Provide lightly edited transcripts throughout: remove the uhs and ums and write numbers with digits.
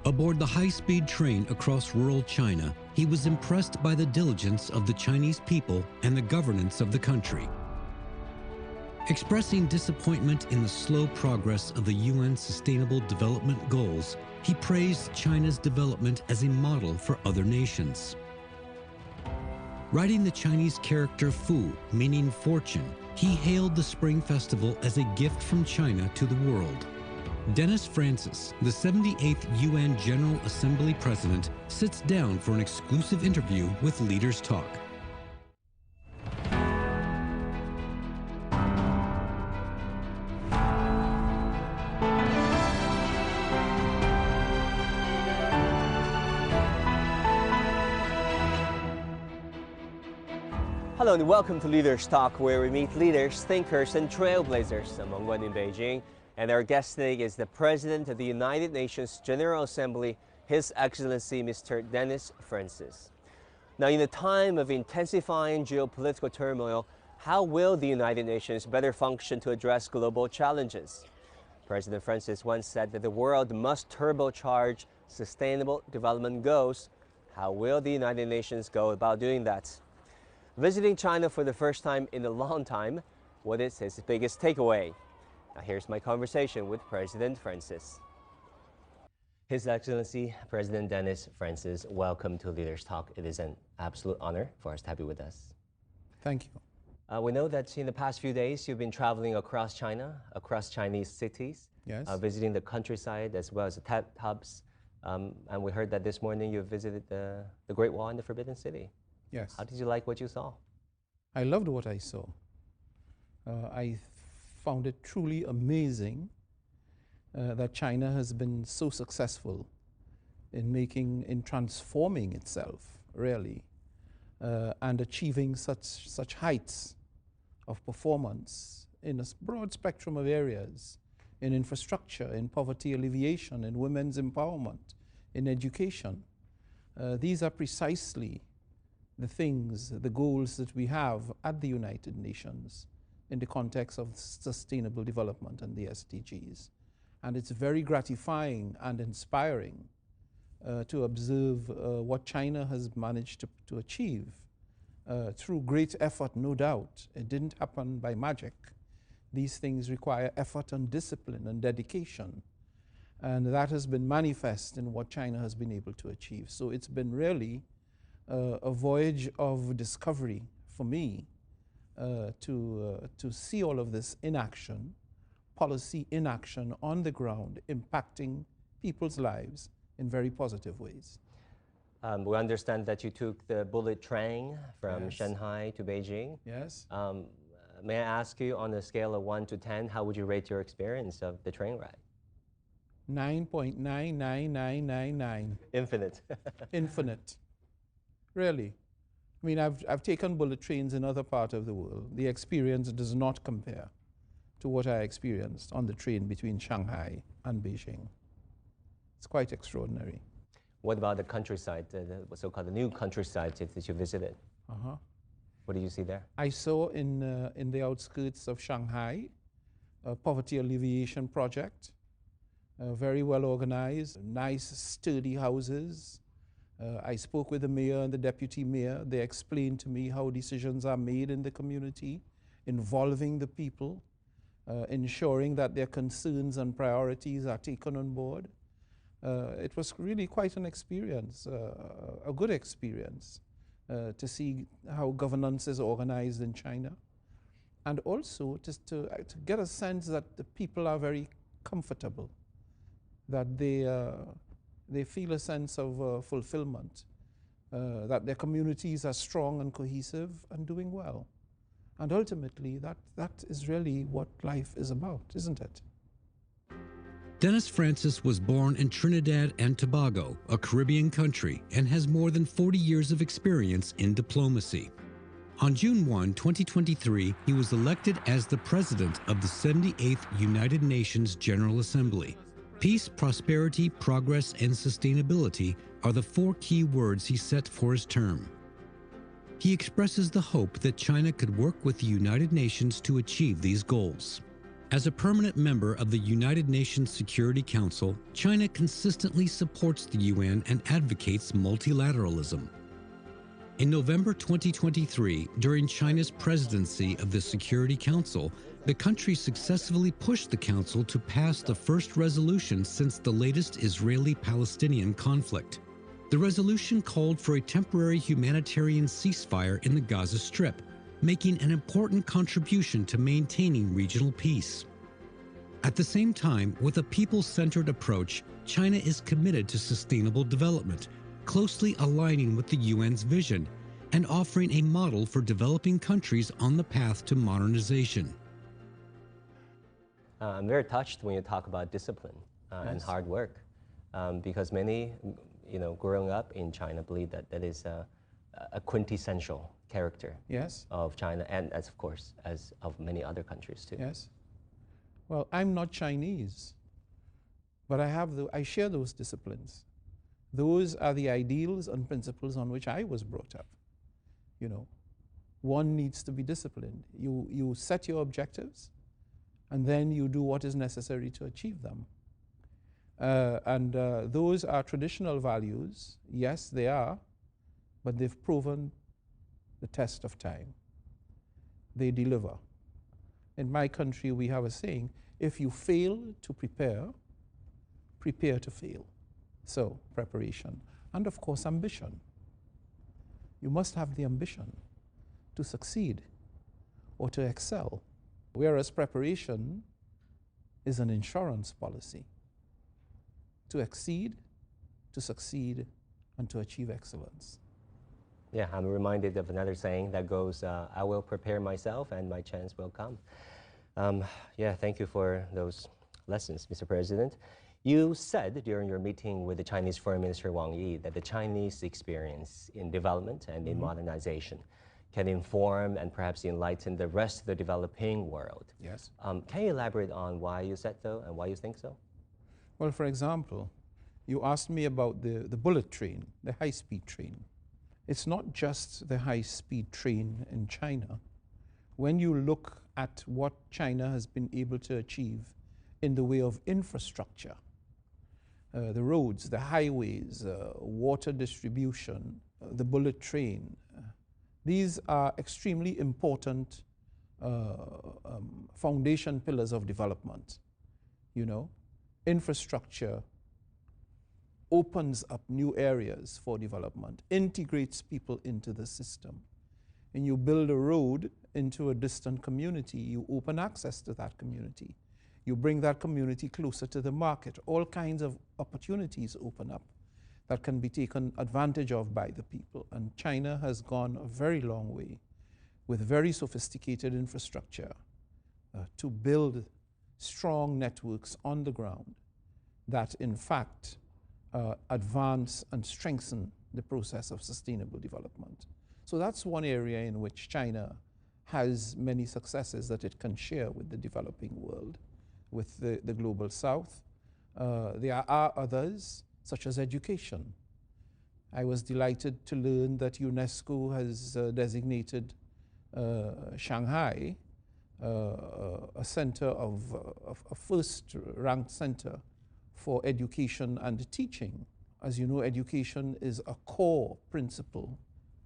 Aboard the high-speed train across rural China, he was impressed by the diligence of the Chinese people and the governance of the country. Expressing disappointment in the slow progress of the UN Sustainable Development Goals, he praised China's development as a model for other nations. Writing the Chinese character Fu, meaning fortune, he hailed the Spring Festival as a gift from China to the world. Dennis Francis, the 78th UN General Assembly President, sits down for an exclusive interview with Leaders Talk. Hello and welcome to Leaders Talk, where we meet leaders, thinkers, and trailblazers. I'm Wang Guan in Beijing, and our guest today is the President of the United Nations General Assembly, His Excellency Mr. Dennis Francis. Now, in a time of intensifying geopolitical turmoil, how will the United Nations better function to address global challenges? President Francis once said that the world must turbocharge sustainable development goals. How will the United Nations go about doing that? Visiting China for the first time in a long time, what is his biggest takeaway? Now here's my conversation with President Francis. His Excellency, President Dennis Francis, welcome to Leaders Talk. It is an absolute honor for us to have you with us. Thank you. We know that in the past few days, you've been traveling across China, across Chinese cities, Yes. Visiting the countryside as well as the tech hubs. And we heard that this morning you visited the Great Wall and the Forbidden City. Yes. How did you like what you saw? I loved what I saw. I found it truly amazing that China has been so successful in transforming itself, really, and achieving such heights of performance in a broad spectrum of areas, in infrastructure, in poverty alleviation, in women's empowerment, in education. These are precisely the goals that we have at the United Nations in the context of sustainable development and the SDGs. And it's very gratifying and inspiring to observe what China has managed to achieve through great effort, no doubt. It didn't happen by magic. These things require effort and discipline and dedication. And that has been manifest in what China has been able to achieve. So it's been really a voyage of discovery for me to see all of this in action, policy in action on the ground, impacting people's lives in very positive ways. We understand that you took the bullet train from Yes. Shanghai to Beijing. Yes. May I ask you, on a scale of 1 to 10, how would you rate your experience of the train ride? 9.99999. Infinite. Infinite. Really. I mean, I've taken bullet trains in other parts of the world. The experience does not compare to what I experienced on the train between Shanghai and Beijing. It's quite extraordinary. What about the countryside, the so-called the new countryside that you visited? Uh-huh. What did you see there? I saw in the outskirts of Shanghai a poverty alleviation project, very well organized, nice, sturdy houses. I spoke with the mayor and the deputy mayor. They explained to me how decisions are made in the community, involving the people, ensuring that their concerns and priorities are taken on board. It was really quite an experience, a good experience, to see how governance is organized in China. And also just to get a sense that the people are very comfortable, that they feel a sense of fulfillment, that their communities are strong and cohesive and doing well. And ultimately, that is really what life is about, isn't it? Dennis Francis was born in Trinidad and Tobago, a Caribbean country, and has more than 40 years of experience in diplomacy. On June 1, 2023, he was elected as the President of the 78th United Nations General Assembly. Peace, prosperity, progress, and sustainability are the 4 key words he set for his term. He expresses the hope that China could work with the United Nations to achieve these goals. As a permanent member of the United Nations Security Council, China consistently supports the UN and advocates multilateralism. In November 2023, during China's presidency of the Security Council, the country successfully pushed the Council to pass the first resolution since the latest Israeli-Palestinian conflict. The resolution called for a temporary humanitarian ceasefire in the Gaza Strip, making an important contribution to maintaining regional peace. At the same time, with a people-centered approach, China is committed to sustainable development, closely aligning with the UN's vision and offering a model for developing countries on the path to modernization. I'm very touched when you talk about discipline and hard work, because many, growing up in China, believe that that is a quintessential character of China, and as of course as of many other countries too. Yes. Well, I'm not Chinese, but I share those disciplines. Those are the ideals and principles on which I was brought up. One needs to be disciplined. You set your objectives, and then you do what is necessary to achieve them. Those are traditional values. Yes, they are, but they've proven the test of time. They deliver. In my country, we have a saying, if you fail to prepare, prepare to fail. So, preparation. And of course, ambition. You must have the ambition to succeed or to excel. Whereas preparation is an insurance policy to exceed, to succeed, and to achieve excellence. Yeah, I'm reminded of another saying that goes, I will prepare myself and my chance will come. Thank you for those lessons, Mr. President. You said during your meeting with the Chinese Foreign Minister Wang Yi that the Chinese experience in development and in modernization can inform and perhaps enlighten the rest of the developing world. Yes. Can you elaborate on why you said so and why you think so? Well, for example, you asked me about the bullet train, the high-speed train. It's not just the high-speed train in China. When you look at what China has been able to achieve in the way of infrastructure, the roads, the highways, water distribution, the bullet train, these are extremely important foundation pillars of development. Infrastructure opens up new areas for development, integrates people into the system. And you build a road into a distant community, you open access to that community. You bring that community closer to the market. All kinds of opportunities open up that can be taken advantage of by the people. And China has gone a very long way with very sophisticated infrastructure to build strong networks on the ground that, in fact, advance and strengthen the process of sustainable development. So that's one area in which China has many successes that it can share with the developing world, with the global south. There are others, such as education. I was delighted to learn that UNESCO has designated Shanghai a center a first-ranked center for education and teaching. As you know, education is a core principle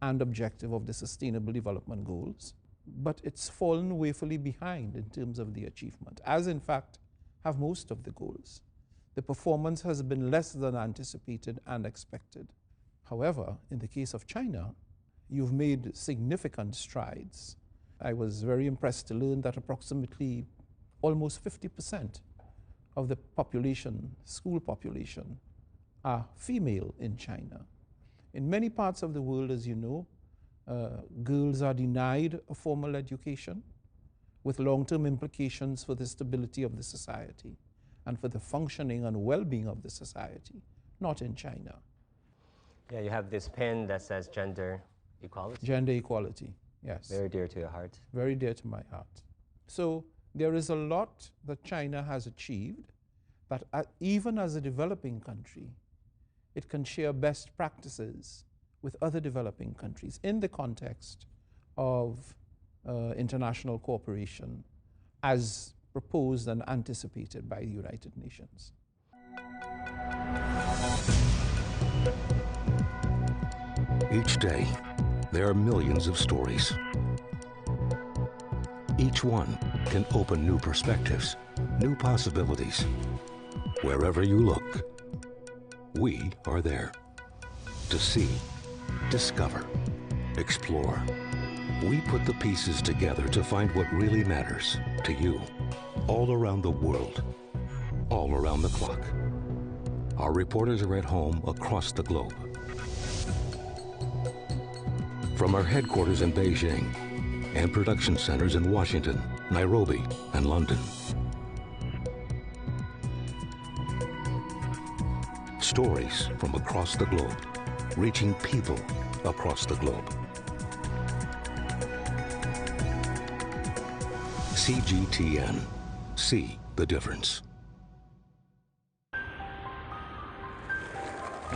and objective of the Sustainable Development Goals, but it's fallen woefully behind in terms of the achievement, as in fact have most of the goals. The performance has been less than anticipated and expected. However, in the case of China, you've made significant strides. I was very impressed to learn that approximately almost 50% of the population, school population, are female in China. In many parts of the world, as you know, girls are denied a formal education with long-term implications for the stability of the society and for the functioning and well-being of the society, not in China. Yeah, you have this pin that says gender equality. Gender equality, yes. Very dear to your heart. Very dear to my heart. So there is a lot that China has achieved, but even as a developing country, it can share best practices with other developing countries in the context of international cooperation as proposed and anticipated by the United Nations. Each day, there are millions of stories. Each one can open new perspectives, new possibilities. Wherever you look, we are there to see, discover, explore. We put the pieces together to find what really matters to you, all around the world, all around the clock. Our reporters are at home across the globe. From our headquarters in Beijing and production centers in Washington, Nairobi, and London. Stories from across the globe, reaching people across the globe. CGTN. See the difference. I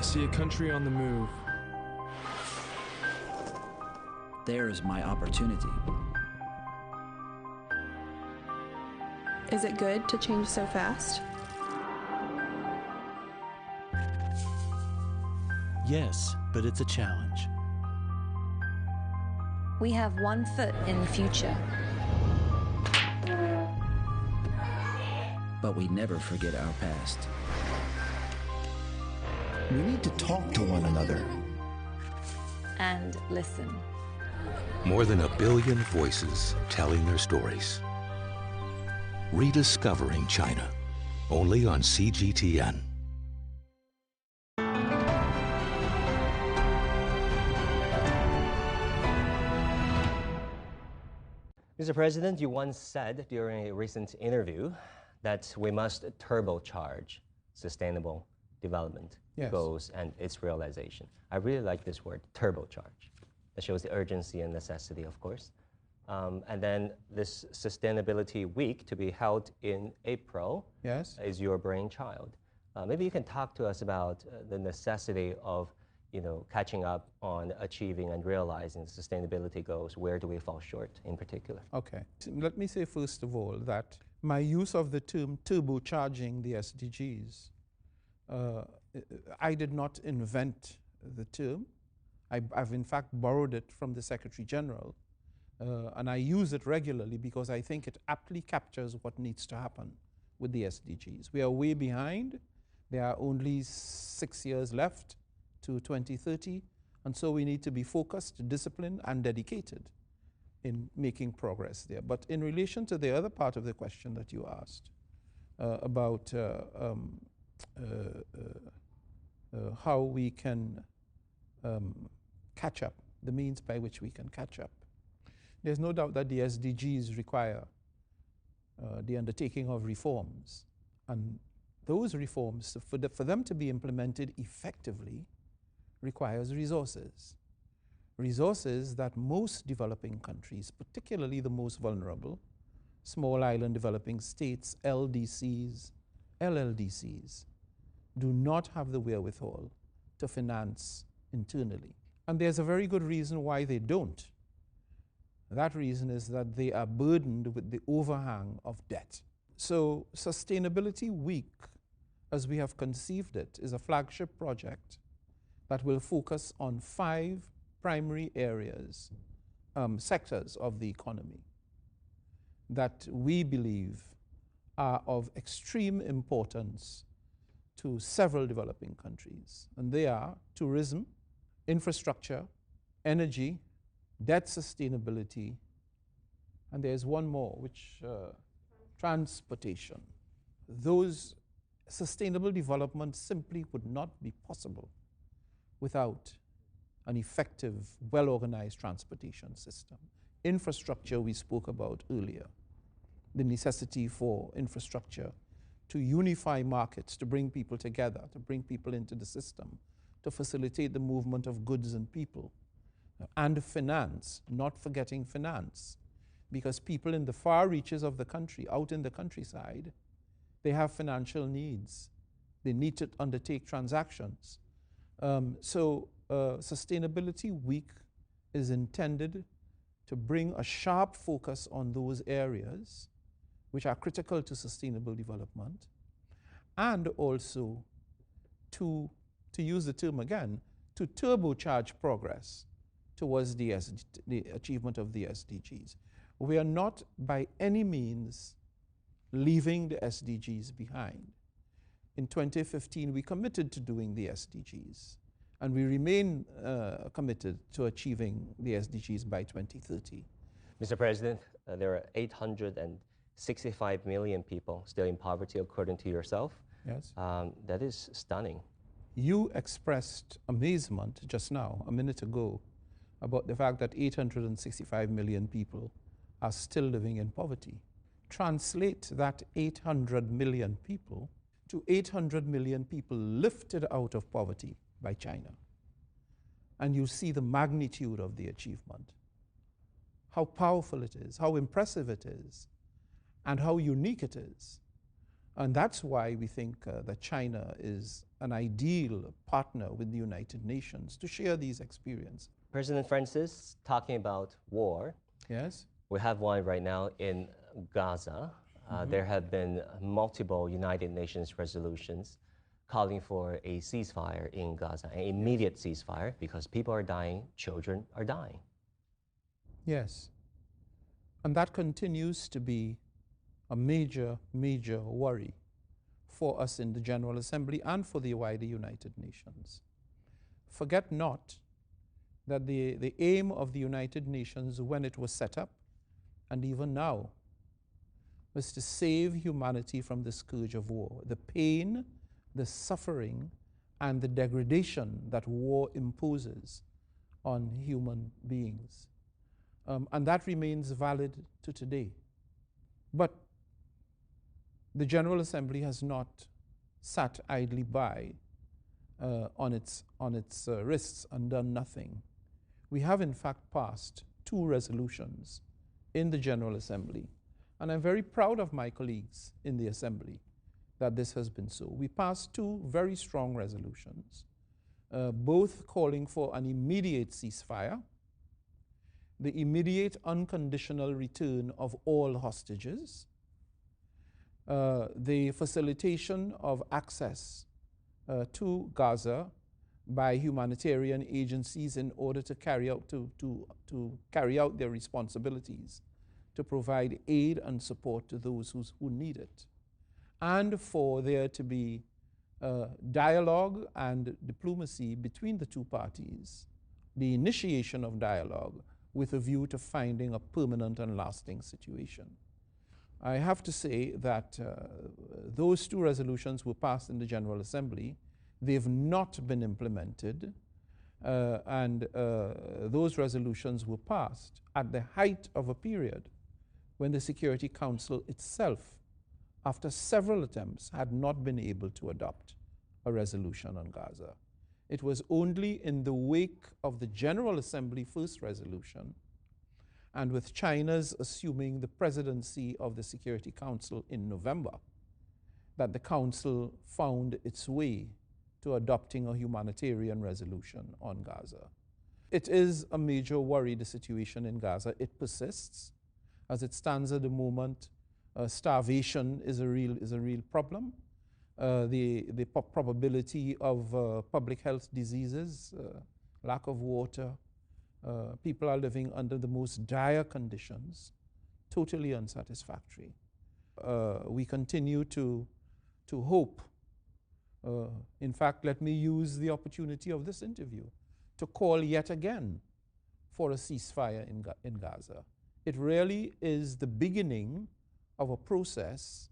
see a country on the move. There's my opportunity. Is it good to change so fast? Yes, but it's a challenge. We have one foot in the future. But we never forget our past. We need to talk to one another. And listen. More than 1 billion voices telling their stories. Rediscovering China, only on CGTN. Mr. President, you once said during a recent interview that we must turbocharge sustainable development goals and its realization. I really like this word, turbocharge. That shows the urgency and necessity, of course. And then this Sustainability Week to be held in April is your brainchild. Maybe you can talk to us about the necessity of catching up on achieving and realizing the sustainability goals. Where do we fall short in particular? Okay. Let me say first of all that my use of the term turbocharging the SDGs, I did not invent the term. I've in fact borrowed it from the Secretary General, and I use it regularly because I think it aptly captures what needs to happen with the SDGs. We are way behind. There are only 6 years left to 2030, and so we need to be focused, disciplined, and dedicated in making progress there. But in relation to the other part of the question that you asked about how we can catch up, the means by which we can catch up, there's no doubt that the SDGs require the undertaking of reforms. And those reforms, for them to be implemented effectively, requires resources. Resources that most developing countries, particularly the most vulnerable, small island developing states, LDCs, LLDCs, do not have the wherewithal to finance internally. And there's a very good reason why they don't. That reason is that they are burdened with the overhang of debt. So Sustainability Week, as we have conceived it, is a flagship project that will focus on 5 primary areas, sectors of the economy that we believe are of extreme importance to several developing countries. And they are tourism, infrastructure, energy, debt sustainability, and there's one more, which transportation. Those sustainable development simply would not be possible without an effective, well-organized transportation system. Infrastructure we spoke about earlier, the necessity for infrastructure to unify markets, to bring people together, to bring people into the system, to facilitate the movement of goods and people. And finance, not forgetting finance, because people in the far reaches of the country, out in the countryside, they have financial needs. They need to undertake transactions. So Sustainability Week is intended to bring a sharp focus on those areas which are critical to sustainable development, and also to use the term again, to turbocharge progress towards the achievement of the SDGs. We are not by any means leaving the SDGs behind. In 2015, we committed to doing the SDGs, and we remain committed to achieving the SDGs by 2030. Mr. President, there are 865 million people still in poverty, according to yourself. Yes. That is stunning. You expressed amazement just now, a minute ago, about the fact that 865 million people are still living in poverty. Translate that 800 million people to 800 million people lifted out of poverty by China. And you see the magnitude of the achievement, how powerful it is, how impressive it is, and how unique it is. And that's why we think that China is an ideal partner with the United Nations to share these experiences. President Francis, talking about war. Yes. We have one right now in Gaza. There have been multiple United Nations resolutions calling for a ceasefire in Gaza, an immediate ceasefire, because people are dying, children are dying. Yes. And that continues to be a major, major worry for us in the General Assembly and for the wider United Nations. Forget not that the aim of the United Nations when it was set up, and even now, was to save humanity from the scourge of war, the pain, the suffering, and the degradation that war imposes on human beings. And that remains valid to today. But the General Assembly has not sat idly by on its wrists and done nothing. We have in fact passed 2 resolutions in the General Assembly, and I'm very proud of my colleagues in the Assembly that this has been so. We passed 2 very strong resolutions, both calling for an immediate ceasefire, the immediate unconditional return of all hostages, the facilitation of access to Gaza by humanitarian agencies in order to carry out their responsibilities to provide aid and support to those who need it, and for there to be dialogue and diplomacy between the 2 parties, the initiation of dialogue with a view to finding a permanent and lasting situation. I have to say that those 2 resolutions were passed in the General Assembly. They've not been implemented, and those resolutions were passed at the height of a period when the Security Council itself, after several attempts, had not been able to adopt a resolution on Gaza. It was only in the wake of the General Assembly first resolution, and with China's assuming the presidency of the Security Council in November, that the Council found its way to adopting a humanitarian resolution on Gaza. It is a major worry, the situation in Gaza. It persists. As it stands at the moment, starvation is a real problem. The probability of public health diseases, lack of water, people are living under the most dire conditions, totally unsatisfactory. We continue to hope. In fact, let me use the opportunity of this interview to call yet again for a ceasefire in Gaza. It really is the beginning of a process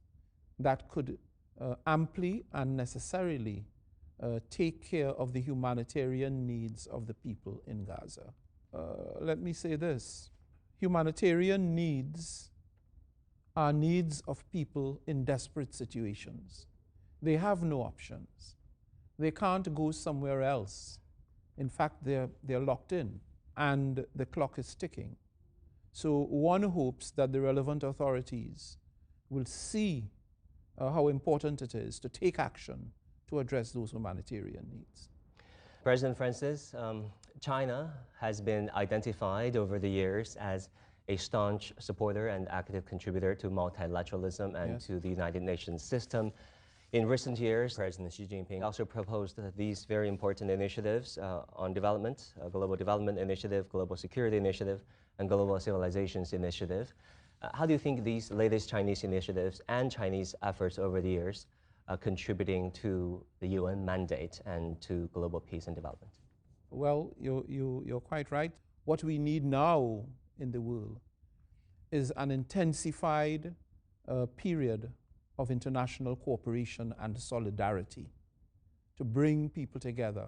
that could amply and necessarily take care of the humanitarian needs of the people in Gaza. Let me say this. Humanitarian needs are needs of people in desperate situations. They have no options. They can't go somewhere else. In fact, they're locked in, and the clock is ticking. So one hopes that the relevant authorities will see how important it is to take action to address those humanitarian needs. President Francis, China has been identified over the years as a staunch supporter and active contributor to multilateralism and Yes. to the United Nations system. In recent years, President Xi Jinping also proposed these very important initiatives on development, Global Development Initiative, Global Security Initiative, and Global Civilizations Initiative. How do you think these latest Chinese initiatives and Chinese efforts over the years are contributing to the UN mandate and to global peace and development? Well, you're quite right. What we need now in the world is an intensified period of international cooperation and solidarity to bring people together.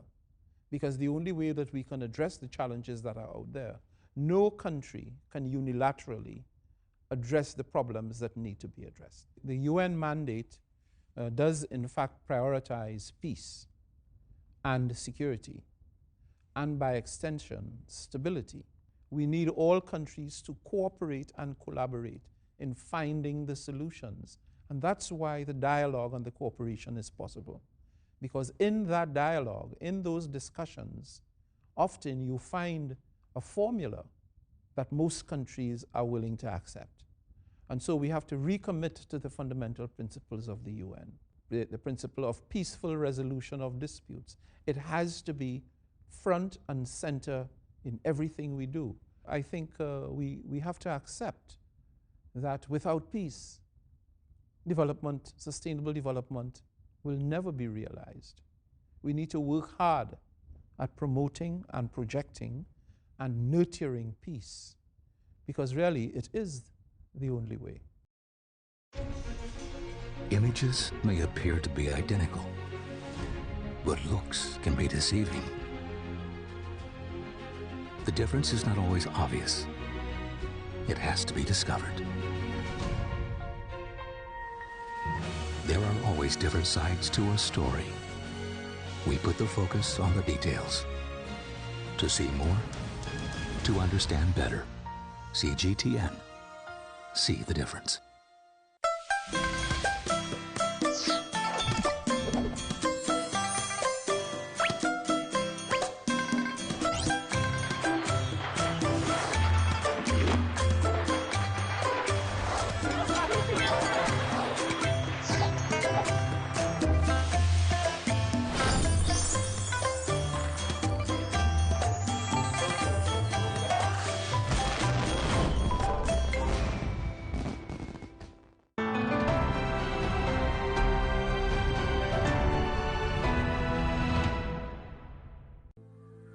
Because the only way that we can address the challenges that are out there, no country can unilaterally address the problems that need to be addressed. The UN mandate does in fact prioritize peace and security, and by extension, stability. We need all countries to cooperate and collaborate in finding the solutions. And that's why the dialogue and the cooperation is possible. Because in that dialogue, in those discussions, often you find a formula that most countries are willing to accept. And so we have to recommit to the fundamental principles of the UN, the principle of peaceful resolution of disputes. It has to be front and center in everything we do. I think we have to accept that without peace, development, sustainable development, will never be realized. We need to work hard at promoting and projecting and nurturing peace, because really it is the only way. Images may appear to be identical, but looks can be deceiving. The difference is not always obvious. It has to be discovered. There are always different sides to a story. We put the focus on the details. To see more, to understand better. CGTN. See the difference.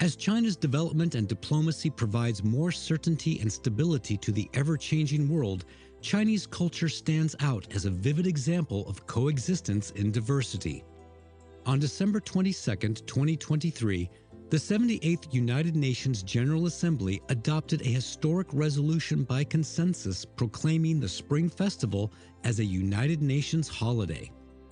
As China's development and diplomacy provides more certainty and stability to the ever-changing world, Chinese culture stands out as a vivid example of coexistence in diversity. On December 22, 2023, the 78th United Nations General Assembly adopted a historic resolution by consensus proclaiming the Spring Festival as a United Nations holiday.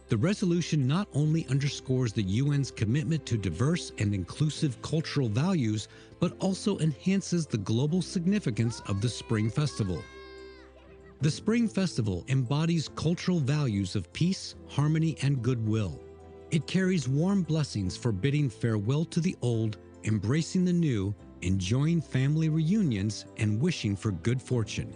The resolution not only underscores the UN's commitment to diverse and inclusive cultural values, but also enhances the global significance of the Spring Festival. The Spring Festival embodies cultural values of peace, harmony, and goodwill. It carries warm blessings for bidding farewell to the old, embracing the new, enjoying family reunions, and wishing for good fortune.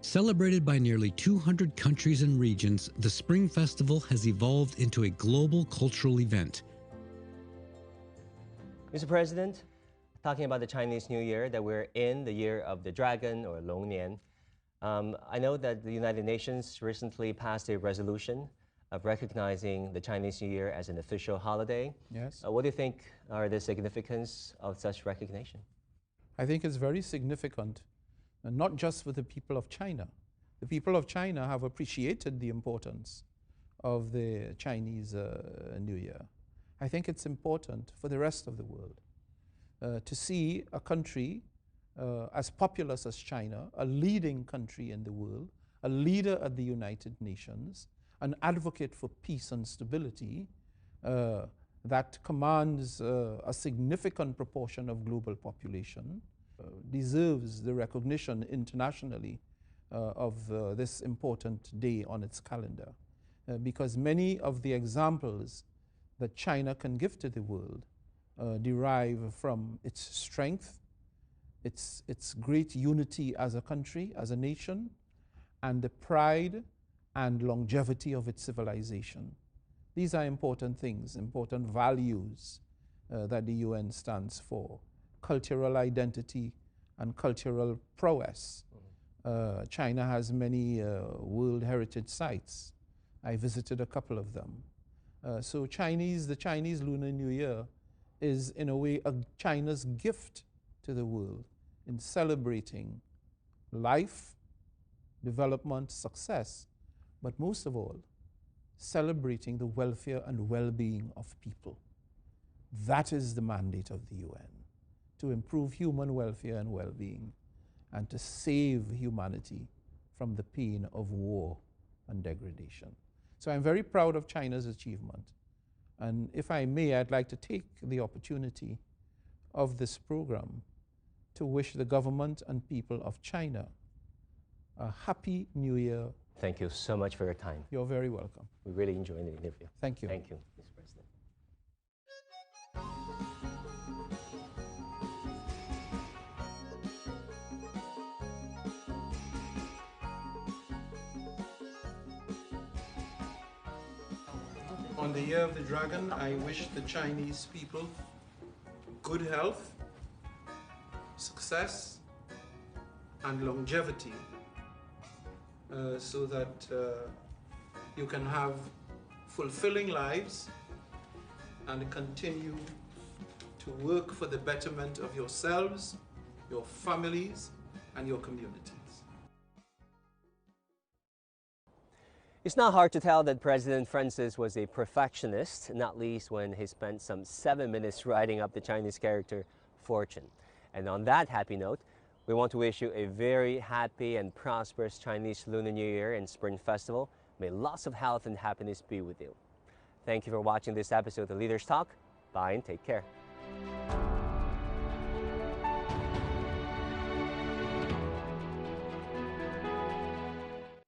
Celebrated by nearly 200 countries and regions, the Spring Festival has evolved into a global cultural event. Mr. President, talking about the Chinese New Year, that we're in the year of the dragon or Long Nian, I know that the United Nations recently passed a resolution of recognizing the Chinese New Year as an official holiday. Yes. What do you think are the significance of such recognition? I think it's very significant, and not just for the people of China. The people of China have appreciated the importance of the Chinese New Year. I think it's important for the rest of the world to see a country as populous as China, a leading country in the world, a leader at the United Nations, an advocate for peace and stability that commands a significant proportion of global population, deserves the recognition internationally of this important day on its calendar. Because many of the examples that China can give to the world derive from its strength, its great unity as a country, as a nation, and the pride and longevity of its civilization. These are important things, important values that the UN stands for. Cultural identity and cultural prowess. China has many World Heritage sites. I visited a couple of them. So the Chinese Lunar New Year is in a way China's gift to the world in celebrating life, development, success, but most of all, celebrating the welfare and well-being of people. That is the mandate of the UN, to improve human welfare and well-being and to save humanity from the pain of war and degradation. So I'm very proud of China's achievement. And if I may, I'd like to take the opportunity of this program to wish the government and people of China a happy New Year. Thank you so much for your time. You're very welcome. We really enjoyed the interview. Thank you. Thank you, Mr. President. On the Year of the Dragon, I wish the Chinese people good health, success, and longevity so that you can have fulfilling lives and continue to work for the betterment of yourselves, your families, and your communities. It's not hard to tell that President Francis was a perfectionist, not least when he spent some 7 minutes writing up the Chinese character fortune. And on that happy note, we want to wish you a very happy and prosperous Chinese Lunar New Year and Spring Festival. May lots of health and happiness be with you. Thank you for watching this episode of Leaders Talk. Bye and take care.